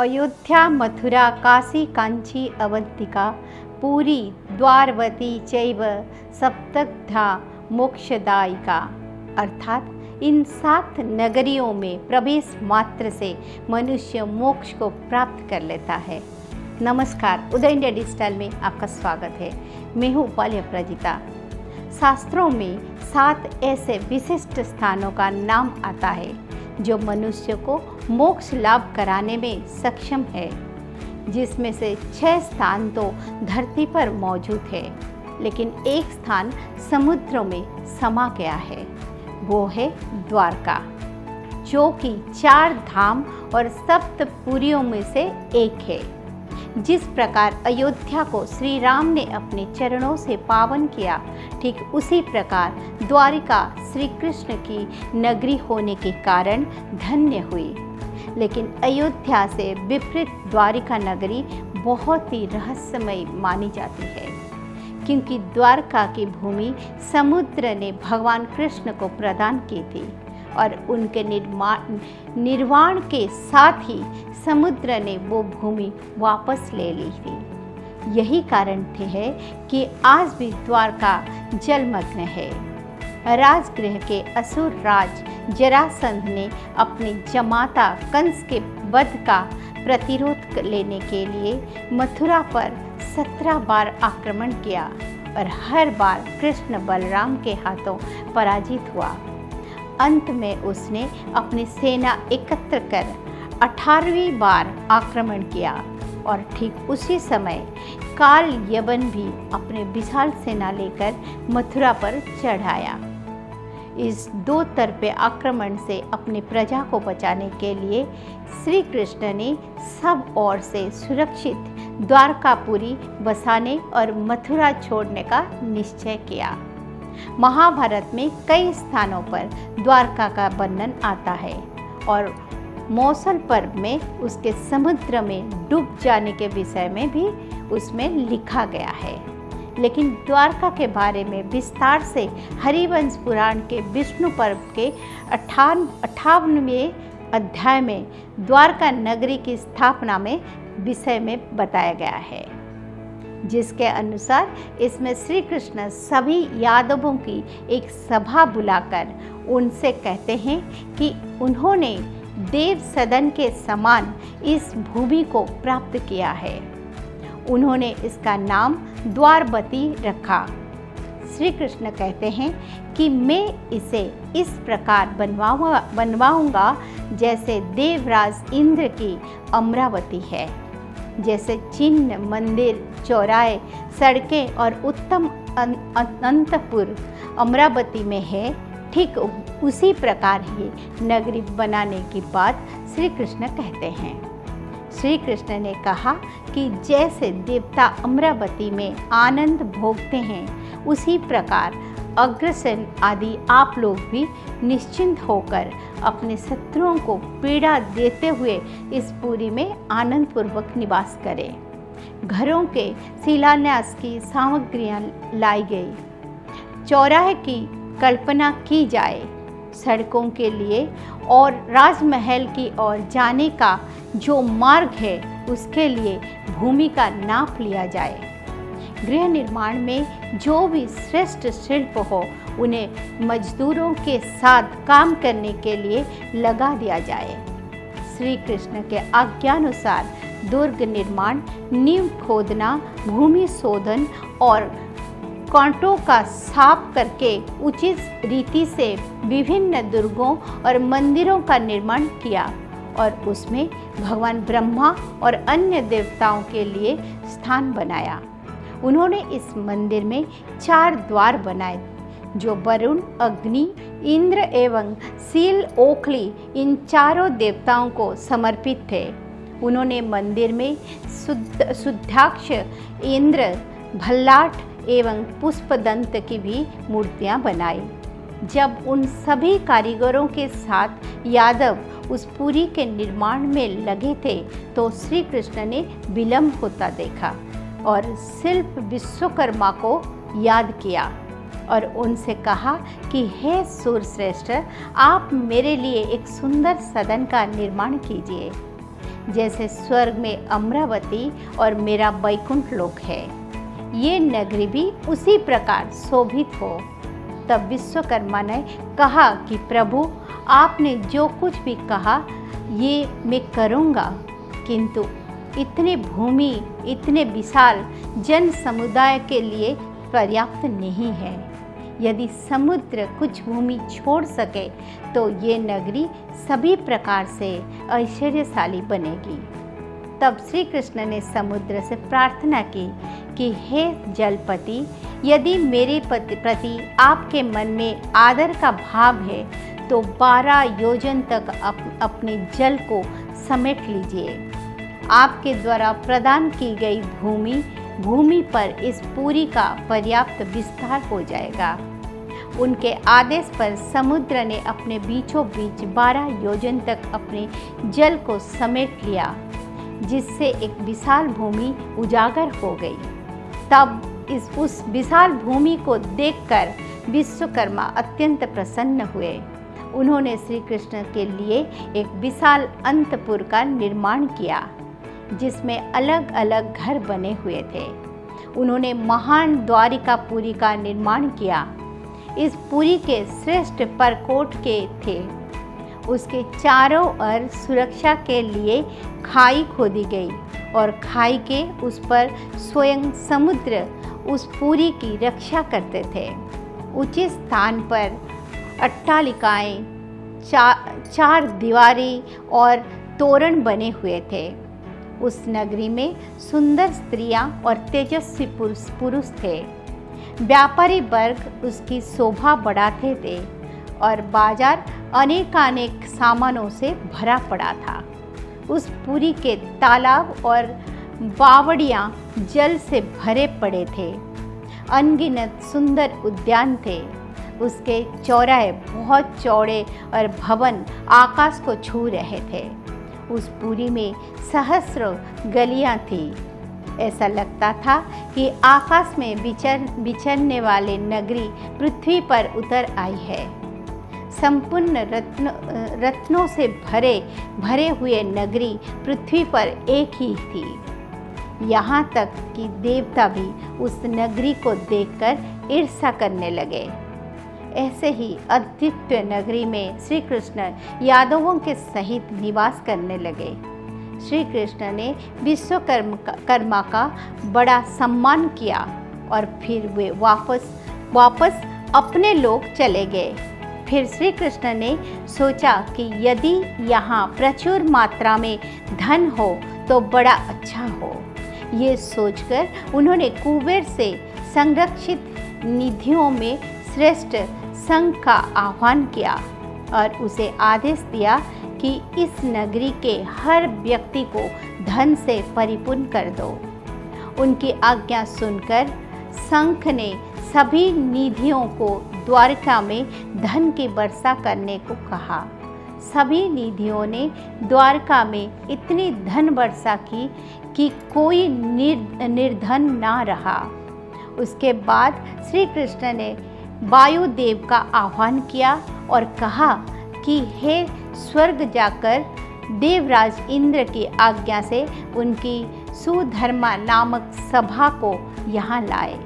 अयोध्या, मथुरा, काशी, कांची, अवंतिका, पूरी, द्वारवती चैव सप्तधा मोक्षदायिका। अर्थात इन 7 नगरियों में प्रवेश मात्र से मनुष्य मोक्ष को प्राप्त कर लेता है। नमस्कार, उदय इंडिया डिजिटल में आपका स्वागत है। मैं हूँ उपाल्य प्रजिता। शास्त्रों में 7 ऐसे विशिष्ट स्थानों का नाम आता है जो मनुष्य को मोक्ष लाभ कराने में सक्षम है, जिसमें से 6 स्थान तो धरती पर मौजूद है, लेकिन एक स्थान समुद्रों में समा गया है। वो है द्वारका, जो कि 4 धाम और सप्तपुरियों में से एक है। जिस प्रकार अयोध्या को श्री राम ने अपने चरणों से पावन किया, ठीक उसी प्रकार द्वारिका श्री कृष्ण की नगरी होने के कारण धन्य हुई। लेकिन अयोध्या से विपरीत द्वारिका नगरी बहुत ही रहस्यमय मानी जाती है, क्योंकि द्वारका की भूमि समुद्र ने भगवान कृष्ण को प्रदान की थी और उनके निर्वाण के साथ ही समुद्र ने वो भूमि वापस ले ली थी। यही कारण है कि आज भी द्वारका जलमग्न है। राजगृह के असुर राज जरासंध ने अपने जमाता कंस के वध का प्रतिरोध लेने के लिए मथुरा पर 17 बार आक्रमण किया और हर बार कृष्ण बलराम के हाथों पराजित हुआ। अंत में उसने अपनी सेना एकत्र कर 18वीं बार आक्रमण किया और ठीक उसी समय काल यवन भी अपने विशाल सेना लेकर मथुरा पर चढ़ आया। इस 2 तरफे आक्रमण से अपनी प्रजा को बचाने के लिए श्री कृष्ण ने सब ओर से सुरक्षित द्वारकापुरी बसाने और मथुरा छोड़ने का निश्चय किया। महाभारत में कई स्थानों पर द्वारका का वर्णन आता है और मौसल पर्व में उसके समुद्र में डूब जाने के विषय में भी उसमें लिखा गया है। लेकिन द्वारका के बारे में विस्तार से हरिवंश पुराण के विष्णु पर्व के 58वें अध्याय में द्वारका नगरी की स्थापना में विषय में बताया गया है, जिसके अनुसार इसमें श्री कृष्ण सभी यादवों की एक सभा बुलाकर उनसे कहते हैं कि उन्होंने देव सदन के समान इस भूमि को प्राप्त किया है। उन्होंने इसका नाम द्वारवती रखा। श्री कृष्ण कहते हैं कि मैं इसे इस प्रकार बनवाऊंगा जैसे देवराज इंद्र की अमरावती है। जैसे चिन्ह, मंदिर, चौराहे, सड़कें और उत्तम अंतपुर अमरावती में है, ठीक उसी प्रकार ही नगरी बनाने की बात श्री कृष्ण कहते हैं। श्री कृष्ण ने कहा कि जैसे देवता अमरावती में आनंद भोगते हैं, उसी प्रकार अग्रसेन आदि आप लोग भी निश्चिंत होकर अपने शत्रुओं को पीड़ा देते हुए इस पुरी में आनंद पूर्वक निवास करें। घरों के शिलान्यास की सामग्रियां लाई गई, चौराहे की कल्पना की जाए, सड़कों के लिए और राजमहल की ओर जाने का जो मार्ग है उसके लिए भूमि का नाप लिया जाए। गृह निर्माण में जो भी श्रेष्ठ शिल्प हो, उन्हें मजदूरों के साथ काम करने के लिए लगा दिया जाए। श्री कृष्ण के आज्ञानुसार दुर्ग निर्माण, नींव खोदना, भूमि शोधन और कांटों का साफ करके उचित रीति से विभिन्न दुर्गों और मंदिरों का निर्माण किया और उसमें भगवान ब्रह्मा और अन्य देवताओं के लिए स्थान बनाया। उन्होंने इस मंदिर में 4 द्वार बनाए, जो वरुण, अग्नि, इंद्र एवं सील, ओखली इन चारों देवताओं को समर्पित थे। उन्होंने मंदिर में शुद्धाक्ष, इंद्र, भल्लाट एवं पुष्पदंत की भी मूर्तियां बनाई। जब उन सभी कारीगरों के साथ यादव उस पुरी के निर्माण में लगे थे, तो श्री कृष्ण ने विलंब होता देखा और शिल्प विश्वकर्मा को याद किया और उनसे कहा कि हे सूरश्रेष्ठ, आप मेरे लिए एक सुंदर सदन का निर्माण कीजिए। जैसे स्वर्ग में अमरावती और मेरा वैकुंठ लोक है, ये नगरी भी उसी प्रकार शोभित हो। तब विश्वकर्मा ने कहा कि प्रभु, आपने जो कुछ भी कहा ये मैं करूँगा, किंतु इतने भूमि, इतने विशाल जन समुदाय के लिए पर्याप्त नहीं है। यदि समुद्र कुछ भूमि छोड़ सके तो ये नगरी सभी प्रकार से ऐश्वर्यशाली बनेगी। तब श्री कृष्ण ने समुद्र से प्रार्थना की कि हे जलपति, यदि मेरे प्रति आपके मन में आदर का भाव है तो 12 योजन तक अपने जल को समेट लीजिए। आपके द्वारा प्रदान की गई भूमि पर इस पुरी का पर्याप्त विस्तार हो जाएगा। उनके आदेश पर समुद्र ने अपने बीचों बीच 12 योजन तक अपने जल को समेट लिया, जिससे एक विशाल भूमि उजागर हो गई। तब उस विशाल भूमि को देखकर विश्वकर्मा अत्यंत प्रसन्न हुए। उन्होंने श्री कृष्ण के लिए एक विशाल अंतपुर का निर्माण किया, जिसमें अलग अलग घर बने हुए थे। उन्होंने महान द्वारिकापुरी का निर्माण किया। इस पुरी के श्रेष्ठ परकोट के थे। उसके चारों ओर सुरक्षा के लिए खाई खोदी गई और खाई के उस पर स्वयं समुद्र उस पुरी की रक्षा करते थे। उचित स्थान पर अट्टालिकाएं, चार दीवारी और तोरण बने हुए थे। उस नगरी में सुंदर स्त्रियां और तेजस्वी पुरुष थे। व्यापारी वर्ग उसकी शोभा बढ़ाते थे और बाजार अनेकानेक सामानों से भरा पड़ा था। उस पुरी के तालाब और बावड़ियाँ जल से भरे पड़े थे। अनगिनत सुंदर उद्यान थे। उसके चौराहे बहुत चौड़े और भवन आकाश को छू रहे थे। उस पुरी में सहस्रों गलियाँ थीं। ऐसा लगता था कि आकाश में विचरने वाले नगरी पृथ्वी पर उतर आई है। संपूर्ण रत्नों से भरे हुए नगरी पृथ्वी पर एक ही थी। यहाँ तक कि देवता भी उस नगरी को देखकर ईर्ष्या करने लगे। ऐसे ही अद्वितीय नगरी में श्री कृष्ण यादवों के सहित निवास करने लगे। श्री कृष्ण ने विश्वकर्मा का बड़ा सम्मान किया और फिर वे वापस अपने लोक चले गए। फिर श्री कृष्ण ने सोचा कि यदि यहाँ प्रचुर मात्रा में धन हो तो बड़ा अच्छा हो। ये सोचकर उन्होंने कुबेर से संरक्षित निधियों में श्रेष्ठ संघ का आह्वान किया और उसे आदेश दिया कि इस नगरी के हर व्यक्ति को धन से परिपूर्ण कर दो। उनकी आज्ञा सुनकर संघ ने सभी निधियों को द्वारका में धन की वर्षा करने को कहा। सभी निधियों ने द्वारका में इतनी धन वर्षा की कि कोई निर्धन ना रहा। उसके बाद श्री कृष्ण ने वायुदेव का आह्वान किया और कहा कि हे स्वर्ग जाकर देवराज इंद्र की आज्ञा से उनकी सुधर्मा नामक सभा को यहाँ लाए।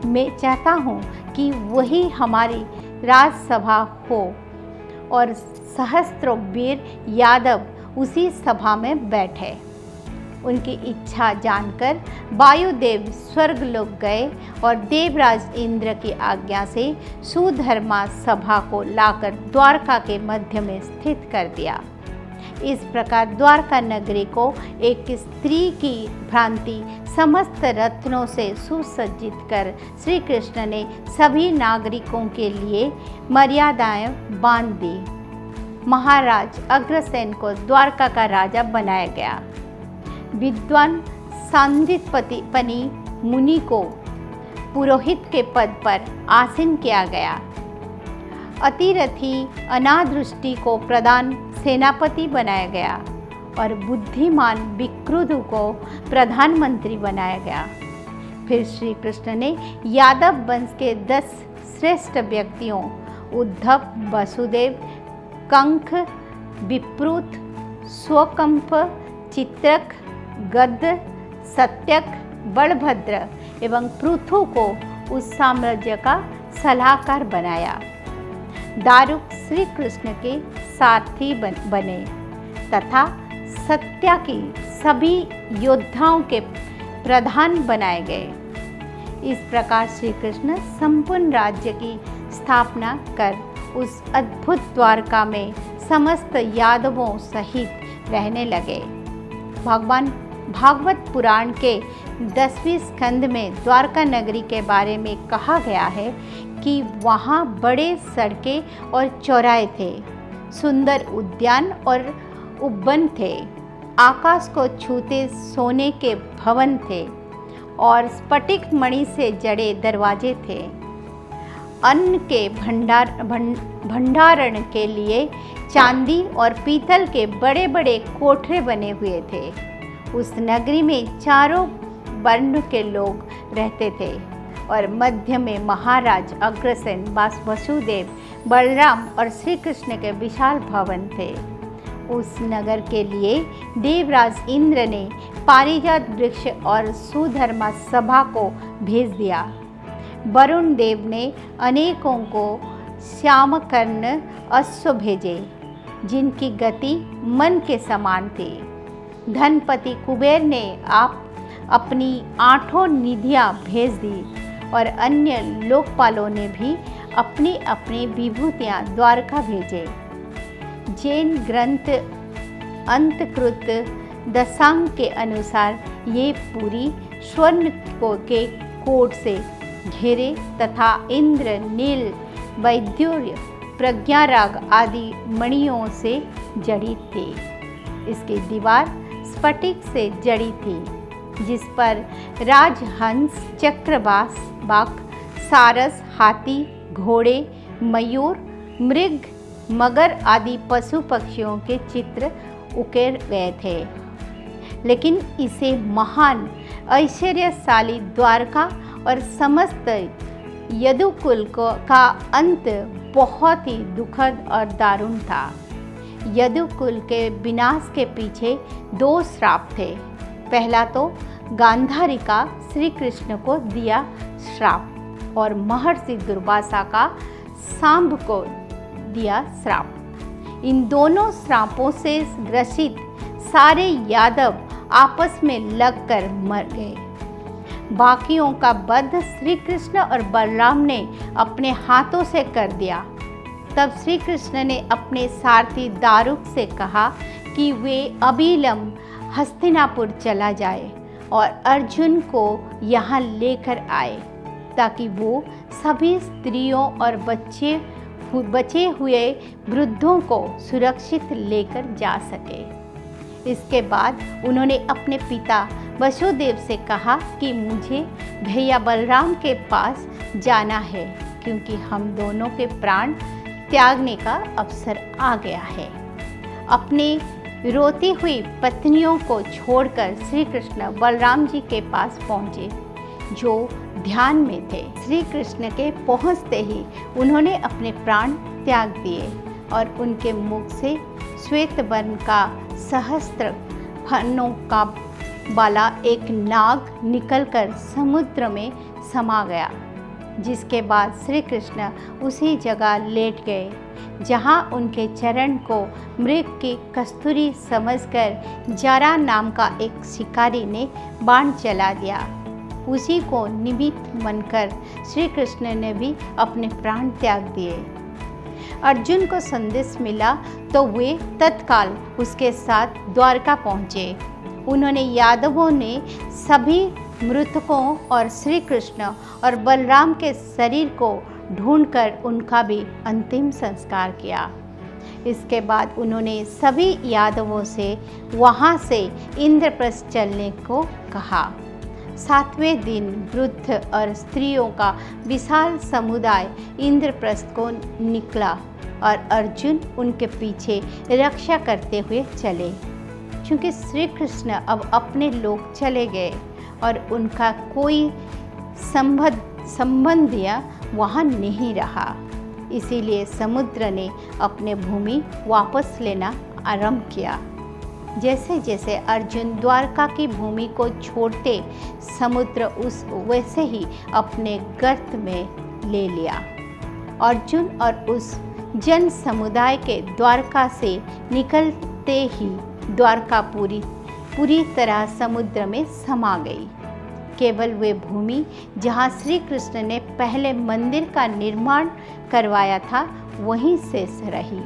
मैं चाहता हूँ कि वही हमारी राजसभा हो और सहस्त्रों वीर यादव उसी सभा में बैठे। उनकी इच्छा जानकर वायुदेव स्वर्गलोक गए और देवराज इंद्र की आज्ञा से सुधर्मा सभा को लाकर द्वारका के मध्य में स्थित कर दिया। इस प्रकार द्वारका नगरी को एक स्त्री की भ्रांति समस्त रत्नों से सुसज्जित कर श्री कृष्ण ने सभी नागरिकों के लिए मर्यादाएं बांध दी। महाराज अग्रसेन को द्वारका का राजा बनाया गया। विद्वान सांदीपनि मुनि को पुरोहित के पद पर आसीन किया गया। अतिरथी अनादृष्टि को प्रधान सेनापति बनाया गया और बुद्धिमान विक्रुदु को प्रधानमंत्री बनाया गया। फिर श्री कृष्ण ने यादव वंश के 10 श्रेष्ठ व्यक्तियों उद्धव, वसुदेव, कंख, विप्रुत, स्वकंप, चित्रक, गद्य, सत्यक, बलभद्र एवं पृथु को उस साम्राज्य का सलाहकार बनाया। दारुक श्री कृष्ण के सारथी बने तथा सत्या की सभी योद्धाओं के प्रधान बनाए गए। इस प्रकार श्री कृष्ण संपूर्ण राज्य की स्थापना कर उस अद्भुत द्वारका में समस्त यादवों सहित रहने लगे। भगवान भागवत पुराण के 10वें स्कंद में द्वारका नगरी के बारे में कहा गया है कि वहाँ बड़े सड़कें और चौराहे थे, सुंदर उद्यान और उपवन थे, आकाश को छूते सोने के भवन थे और स्फटिक मणि से जड़े दरवाजे थे। अन्न के भंडारण के लिए चांदी और पीतल के बड़े बड़े कोठरे बने हुए थे। उस नगरी में चारों वर्ण के लोग रहते थे और मध्य में महाराज अग्रसेन, वसुदेव, बलराम और श्री कृष्ण के विशाल भवन थे। उस नगर के लिए देवराज इंद्र ने पारिजात वृक्ष और सुधर्मा सभा को भेज दिया। वरुण देव ने अनेकों को श्यामकर्ण अश्व भेजे जिनकी गति मन के समान थी। धनपति कुबेर ने अपनी 8 निधियां भेज दी और अन्य लोकपालों ने भी अपनी अपनी विभूतियां द्वारका भेजे। जैन ग्रंथ अंतकृत दशांग के अनुसार ये पूरी स्वर्ण के कोट से घेरे तथा इंद्र, नील, वैद्यूर्य, प्रज्ञाराग आदि मणियों से जड़ी थी। इसकी दीवार स्फटिक से जड़ी थी जिस पर राजहंस, चक्रवास, बाघ, सारस, हाथी, घोड़े, मयूर, मृग, मगर आदि पशु पक्षियों के चित्र उकेर गए थे। लेकिन इसे महान ऐश्वर्यशाली द्वारका और समस्त यदुकुल का अंत बहुत ही दुखद और दारुण था। यदुकुल के विनाश के पीछे 2 श्राप थे। पहला तो गांधारिका श्री कृष्ण को दिया श्राप और महर्षि दुर्वासा का सांब को दिया श्राप। इन दोनों श्रापों से ग्रसित सारे यादव आपस में लगकर मर गए। बाकियों का वध श्री कृष्ण और बलराम ने अपने हाथों से कर दिया। तब श्री कृष्ण ने अपने सारथी दारुक से कहा कि वे अविलंब हस्तिनापुर चला जाए और अर्जुन को यहाँ लेकर आए ताकि वो सभी स्त्रियों और बचे हुए वृद्धों को सुरक्षित लेकर जा सके। इसके बाद उन्होंने अपने पिता वसुदेव से कहा कि मुझे भैया बलराम के पास जाना है क्योंकि हम दोनों के प्राण त्यागने का अवसर आ गया है। अपने रोती हुई पत्नियों को छोड़कर श्री कृष्ण बलराम जी के पास पहुँचे जो ध्यान में थे। श्री कृष्ण के पहुँचते ही उन्होंने अपने प्राण त्याग दिए और उनके मुख से श्वेत वर्ण का सहस्त्र फनों का वाला एक नाग निकलकर समुद्र में समा गया, जिसके बाद श्री कृष्ण उसी जगह लेट गए जहां उनके चरण को मृग की कस्तूरी समझकर जरा नाम का एक शिकारी ने बाण चला दिया। उसी को निमित्त मानकर श्री कृष्ण ने भी अपने प्राण त्याग दिए। अर्जुन को संदेश मिला तो वे तत्काल उसके साथ द्वारका पहुँचे। उन्होंने यादवों ने सभी मृतकों और श्री कृष्ण और बलराम के शरीर को ढूंढकर उनका भी अंतिम संस्कार किया। इसके बाद उन्होंने सभी यादवों से वहां से इंद्रप्रस्थ चलने को कहा। 7वें दिन वृद्ध और स्त्रियों का विशाल समुदाय इंद्रप्रस्थ को निकला और अर्जुन उनके पीछे रक्षा करते हुए चले। क्योंकि श्री कृष्ण अब अपने लोग चले गए और उनका कोई संबंधिया वहाँ नहीं रहा, इसीलिए समुद्र ने अपने भूमि वापस लेना आरंभ किया। जैसे जैसे अर्जुन द्वारका की भूमि को छोड़ते समुद्र उस वैसे ही अपने गर्त में ले लिया। अर्जुन और उस जन समुदाय के द्वारका से निकलते ही द्वारका पूरी तरह समुद्र में समा गई। केवल वे भूमि जहाँ श्री कृष्ण ने पहले मंदिर का निर्माण करवाया था वहीं शेष रही।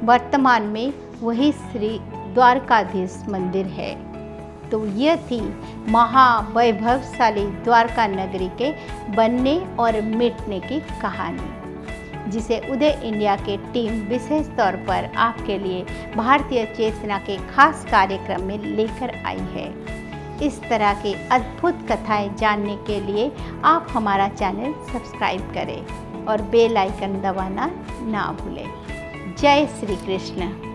वर्तमान में वही श्री द्वारकाधीश मंदिर है। तो यह थी महावैभवशाली द्वारका नगरी के बनने और मिटने की कहानी, जिसे उदय इंडिया के टीम विशेष तौर पर आपके लिए भारतीय चेतना के खास कार्यक्रम में लेकर आई है। इस तरह की अद्भुत कथाएं जानने के लिए आप हमारा चैनल सब्सक्राइब करें और बेल आइकन दबाना ना भूलें। जय श्री कृष्ण।